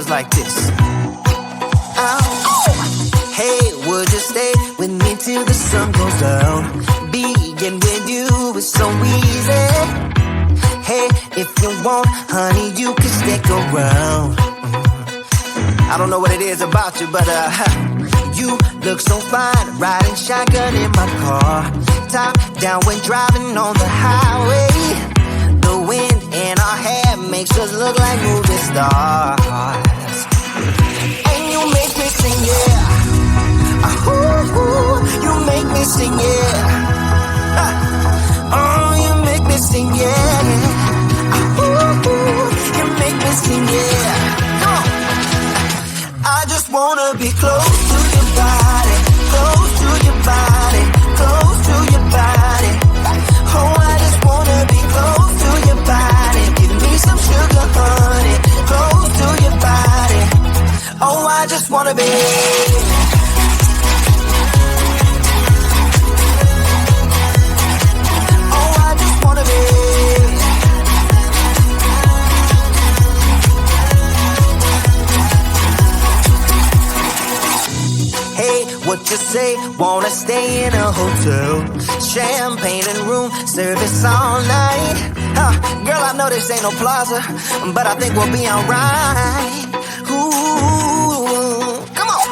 goes like this. Hey, would you stay with me till the sun goes down? Being with you is so easy. Hey, if you want, honey, you can stick around. I don't know what it is about you, but you look so fine, riding shotgun in my car. Top down when driving on the highway. The wind in our hair makes us look like movie stars. And you make me sing, yeah. Ooh, you make me sing, yeah. Oh, you make me sing, yeah. Ooh, you make me sing, yeah. Come on. I just wanna be close to your body, close to your body, close to your body. Oh, I just wanna be close to your body. Give me some sugar, honey, close to your body. Oh, I just wanna be. What you say, wanna stay in a hotel, champagne and room service all night. Girl, I know this ain't no plaza, but I think we'll be alright. Ooh, come on.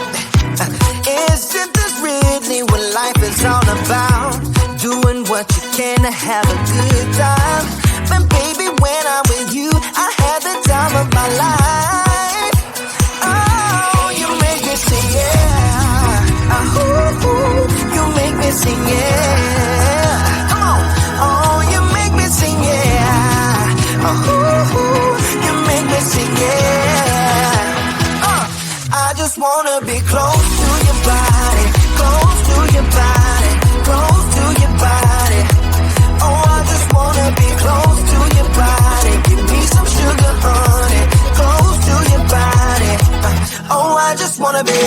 Isn't this really what life is all about? Doing what you can to have a good time. But baby, when I'm with you, I had the time of my life. Oh, you make me sing, yeah. Ooh, you make me sing, yeah. Come on. Oh, you make me sing, yeah. Ooh, you make me sing, yeah. I just wanna be close to your body, close to your body, close to your body. Oh, I just wanna be close to your body. Give me some sugar, honey, close to your body. Oh, I just wanna be.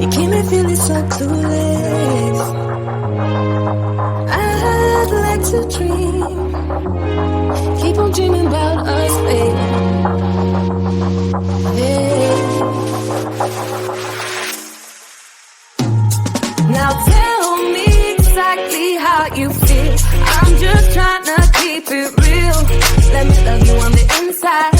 You keep me feeling so clueless. Now tell me exactly how you feel. I'm just trying to keep it real. Let me love you on the inside,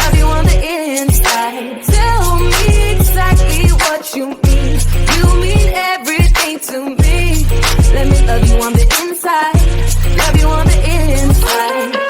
love you on the inside. Tell me exactly what you mean. You mean everything to me. Let me love you on the inside, love you on the inside.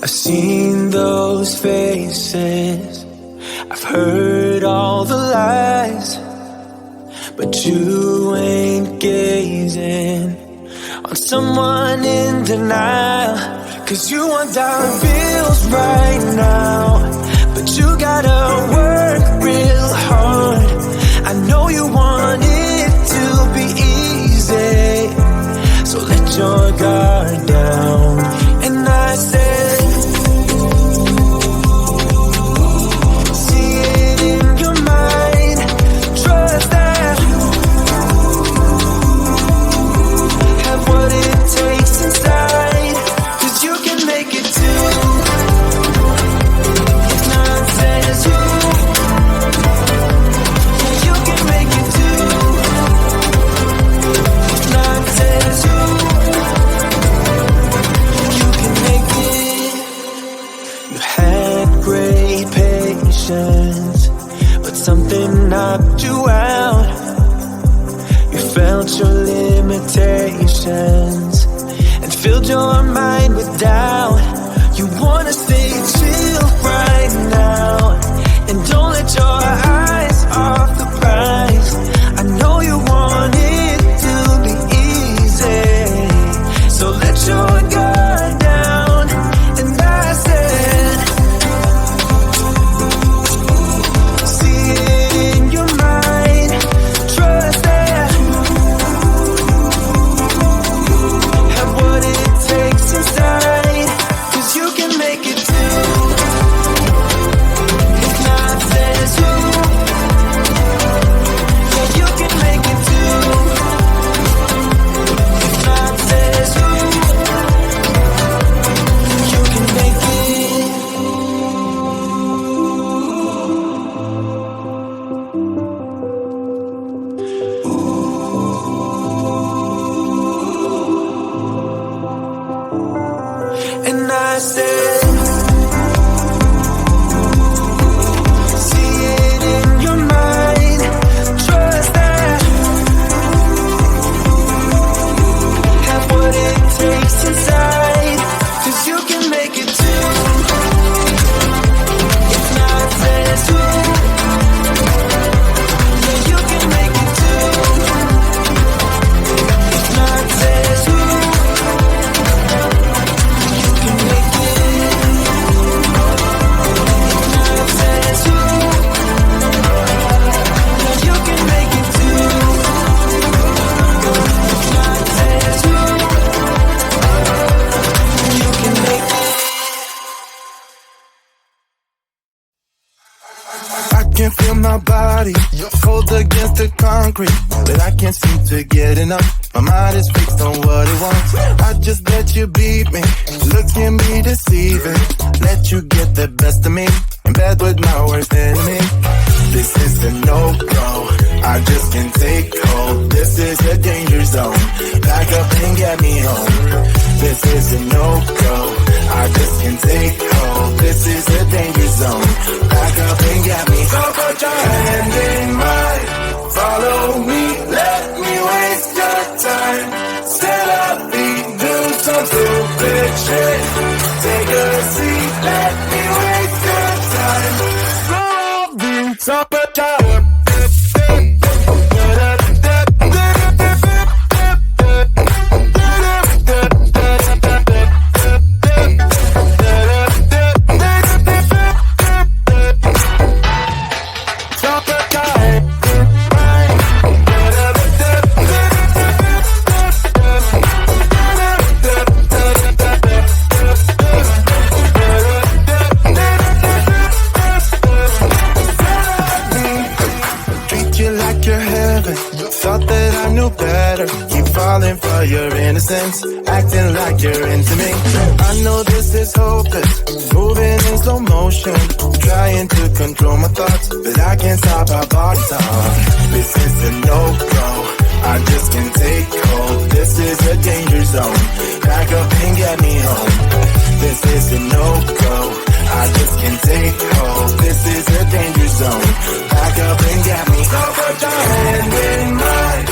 I've seen those faces, I've heard all the lies, but you ain't gazing on someone in denial. 'Cause you want dollar bills right now, but you gotta work real hard. I know you want it to be easy, so let your guard down. And I said, but something knocked you out. You felt your limitations and filled your mind with doubt. You wanna stay chill right now and don't let your eyes off the prize. I know you want it to be easy, so let your guard down. And I said, cold against the concrete, but I can't seem to get enough. My mind is fixed on what it wants. I just let you beat me, look at me deceiving. Let you get the best of me, in bed with my worst enemy. This is a no-go, I just can't take hold. This is a danger zone, back up and get me home. This is a no-go, I just can't take hold. This is a danger zone, back up and get me home. So put your hand in mine, follow me, let me waste your time. Stand up, do some stupid shit. Take a seat, let me waste your time. So put your falling for your innocence, acting like you're into me. I know this is hopeless, moving in slow motion, trying to control my thoughts, but I can't stop our body talk. This is a no-go, I just can't take hold. This is a danger zone, back up and get me home. This is a no-go, I just can't take hold. This is a danger zone, back up and get me. So put your hand in mine,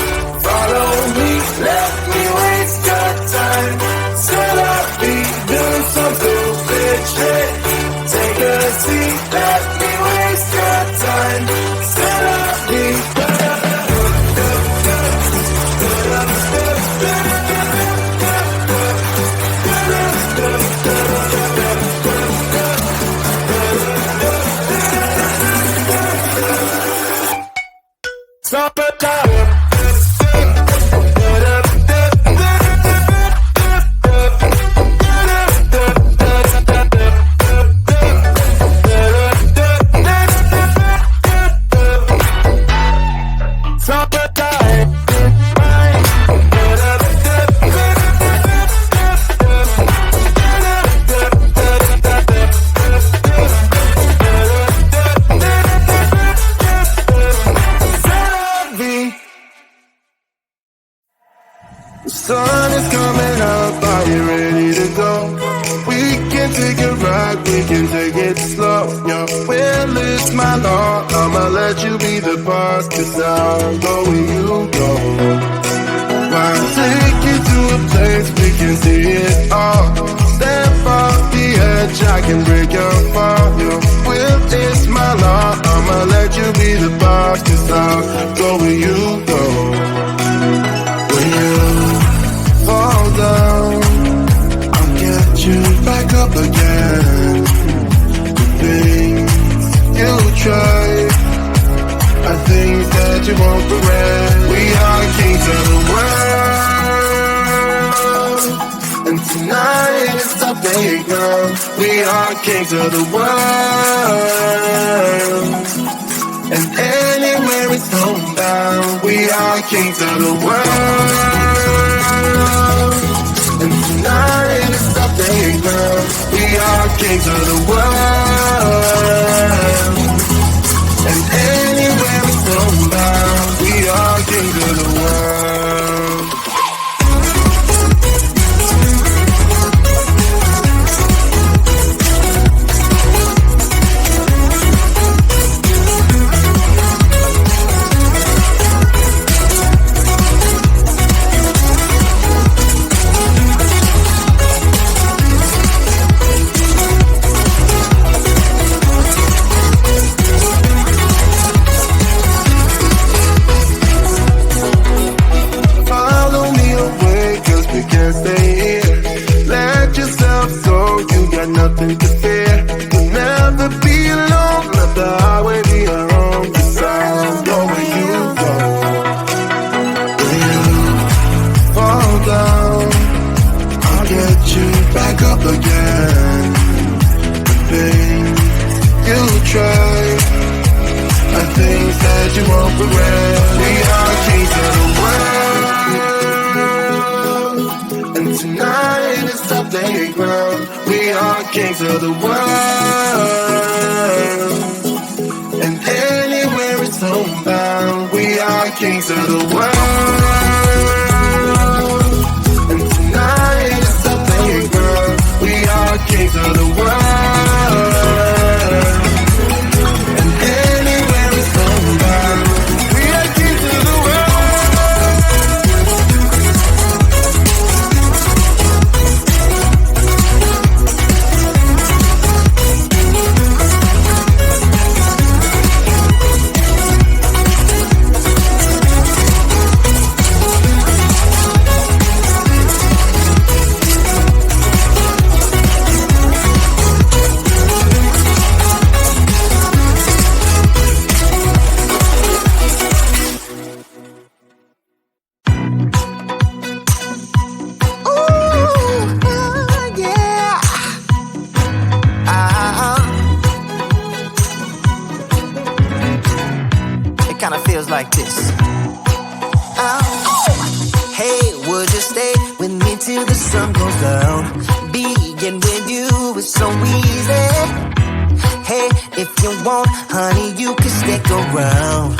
follow me, let me waste your time. Till I be doing some stupid shit. Take a seat, let me waste your time. Till I be stop it down. Sun is coming up, are you ready to go? We can take it right, we can take it slow. Your will is my law, I'ma let you be the boss, 'cause I'll go where you go. I'll take you to a place we can see it all. Step off the edge, I can break your fall. Your will is my law, I'ma let you be the boss, 'cause I'll go where you go. When you fall down, I'll get you back up again. The things you try are things that you won't regret. We are kings of the world, and tonight is the playground. We are kings of the world, and anywhere it's homebound. We are kings of the world, and tonight is the playground. We are kings of the world, and anywhere it's homebound. We are kings of the world. Nothing to fear, we'll never be alone. Let the highway be our own, 'cause I'll go where you go. When you fall down, I'll get you back up again. The things you try are things that you won't regret. We are kings of the world, and tonight is the playground. We are kings of the world, and anywhere it's homebound. We are kings of the world, and tonight is the playground. We are kings of the world, and anywhere it's homebound. We are kings of the world. you stay with me till the sun goes down? Being with you is so easy. Hey, if you want, honey, you can stick around.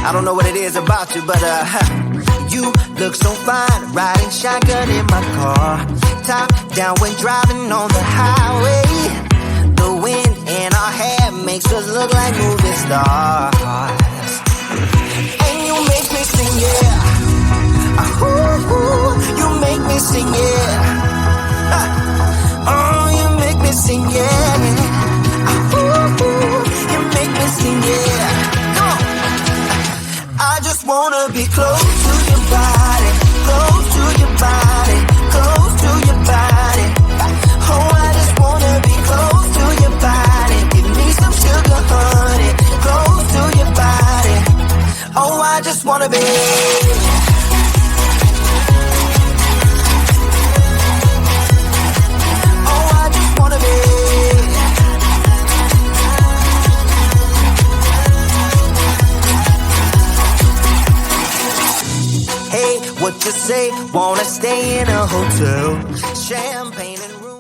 I don't know what it is about you, but you look so fine, riding shotgun in my car. Top down when driving on the highway. The wind in our hair makes us look like movie stars. And you make me sing, yeah. Ooh, you make me sing, yeah. Oh, you make me sing, yeah. Ooh, you make me sing, yeah. Come on. I just wanna be close to your body, close to your body, close to your body. Oh, I just wanna be close to your body. Give me some sugar, honey, close to your body. Oh, I just wanna be. Oh, I just wanna be. Hey, what you say? Wanna stay in a hotel? Champagne and room.